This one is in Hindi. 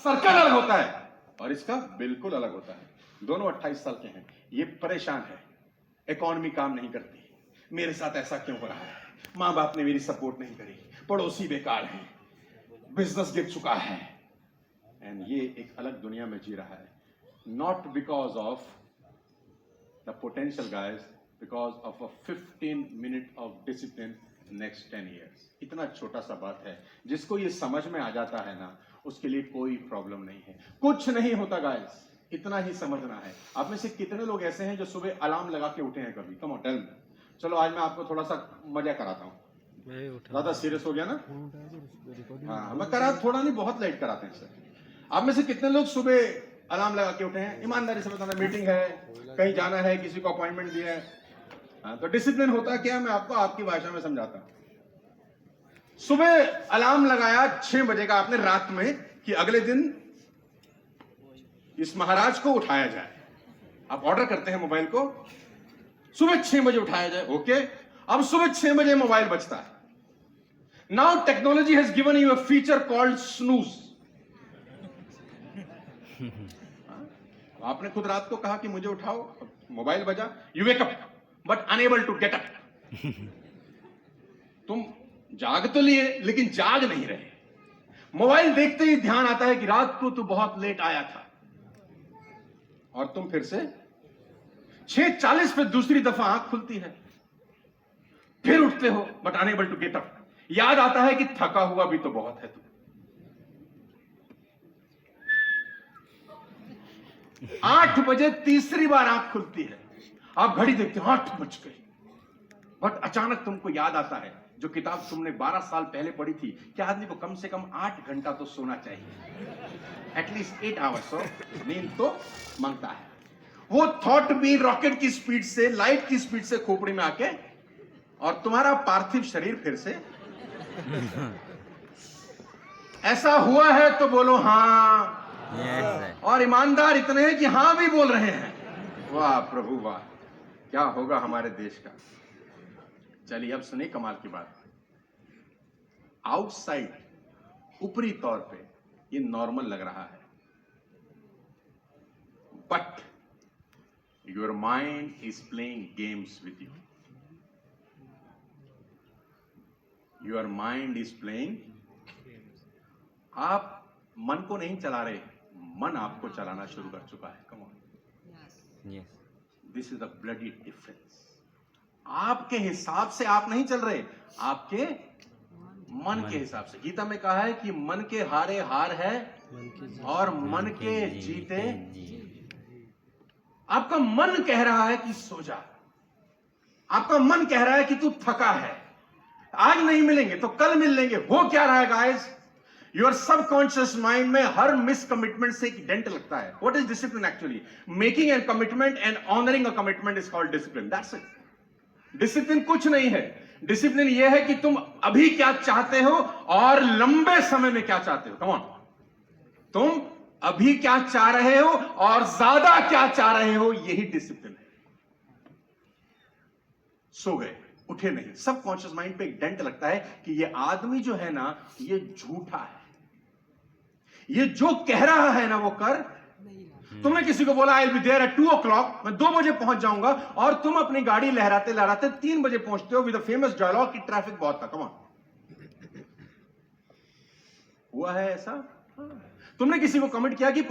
सर्कल अलग होता है और इसका बिल्कुल अलग होता है। दोनों 28 साल के हैं। ये परेशान है, इकोनॉमी काम नहीं करती, मेरे साथ ऐसा क्यों हो रहा है, मां बाप ने मेरी सपोर्ट नहीं करी, पड़ोसी बेकार है, बिजनेस गिर चुका है। एंड ये एक अलग दुनिया में जी रहा है, not because of the potential guys, because of a 15 minute of discipline next 10 years। इतना छोटा सा बात है, जिसको ये समझ में आ जाता है ना, उसके लिए कोई प्रॉब्लम नहीं है, कुछ नहीं होता गाइस, इतना ही समझना है। आप में से कितने लोग ऐसे हैं जो सुबह अलार्म लगा के उठे हैं कभी? Come on tell me. चलो आज मैं आपको थोड़ा सा मजा कराता हूँ। ज्यादा सीरियस हो गया ना? हाँ, मैं करा थोड़ा नहीं, बहुत लेट कराते हैं सर। आप में से कितने लोग सुबह अलार्म लगा के उठे हैं? ईमानदारी से बताना, मीटिंग है, कहीं जाना है, किसी को अपॉइंटमेंट दिया है। हाँ, तो डिसिप्लिन होता क्या, मैं आपको आपकी भाषा में समझाता हूं। सुबह अलार्म लगाया 6 बजे का आपने रात में, कि अगले दिन इस महाराज को उठाया जाए। आप ऑर्डर करते हैं मोबाइल को, सुबह 6 बजे उठाया जाए, ओके। अब सुबह 6 बजे मोबाइल बजता है। Now technology has given you a feature called snooze. आपने खुद रात को कहा कि मुझे उठाओ, मोबाइल बजा, you wake up but unable to get up. तुम जाग तो लिए लेकिन जाग नहीं रहे। मोबाइल देखते ही ध्यान आता है कि रात को तू बहुत लेट आया था, और तुम फिर से 6:40 पे दूसरी दफा आंख खुलती है, फिर उठते हो but unable to get up. याद आता है कि थका हुआ भी तो बहुत है तू। 8 बजे तीसरी बार आंख खुलती है, आप घड़ी देखते हो 8 बज गए, बट अचानक तुमको याद आता है जो किताब तुमने 12 साल पहले पढ़ी थी कि आदमी को कम से कम 8 घंटा तो सोना चाहिए, एटलीस्ट 8 आवर्स ऑफ नींद तो मांगता है। वो थॉट भी रॉकेट की स्पीड से, लाइट की स्पीड से खोपड़ी में आके, और तुम्हारा पार्थिव शरीर फिर से ऐसा हुआ है तो बोलो हाँ। और ईमानदार इतने हैं कि हाँ भी बोल रहे हैं। वाह प्रभु वाह, क्या होगा हमारे देश का। चलिए अब सुनिए कमाल की बात। आउटसाइड, ऊपरी तौर पे ये नॉर्मल लग रहा है, but your mind is playing games with you. Your mind is playing. आप मन को नहीं चला रहे, मन आपको चलाना शुरू कर चुका है। Come on, this is the bloody difference. आपके हिसाब से आप नहीं चल रहे, आपके मन के हिसाब से। गीता में कहा है कि मन के हारे हार है और मन के जीते। आपका मन कह रहा है कि सो जा, आपका मन कह रहा है कि तू थका है, आज नहीं मिलेंगे तो कल मिल लेंगे। हो क्या रहा है गाइस, योर सबकॉन्शियस माइंड में हर मिस कमिटमेंट से एक डेंट लगता है। What is discipline actually? Making an commitment and honouring a commitment is called discipline, that's it. Discipline कुछ नहीं है, डिसिप्लिन यह है कि तुम अभी क्या चाहते हो और लंबे समय में क्या चाहते हो। कम ऑन, तुम अभी क्या चाह रहे हो और ज्यादा क्या चाह रहे हो, यही डिसिप्लिन है। सो गए, उठे नहीं, सबकॉन्शियस माइंड पे एक डेंट लगता है कि ये आदमी जो है ना, ये झूठा है, ये जो कह रहा है ना वो कर। तुमने किसी को बोला I will be there at 2 o'clock, मैं 2 बजे पहुंच जाऊंगा, और तुम अपनी गाड़ी लहराते लहराते 3 बजे पहुंचते हो विद द फेमस डायलॉग कि ट्रैफिक बहुत था। कम ऑन, हुआ है ऐसा? तुमने किसी को कमेंट किया कि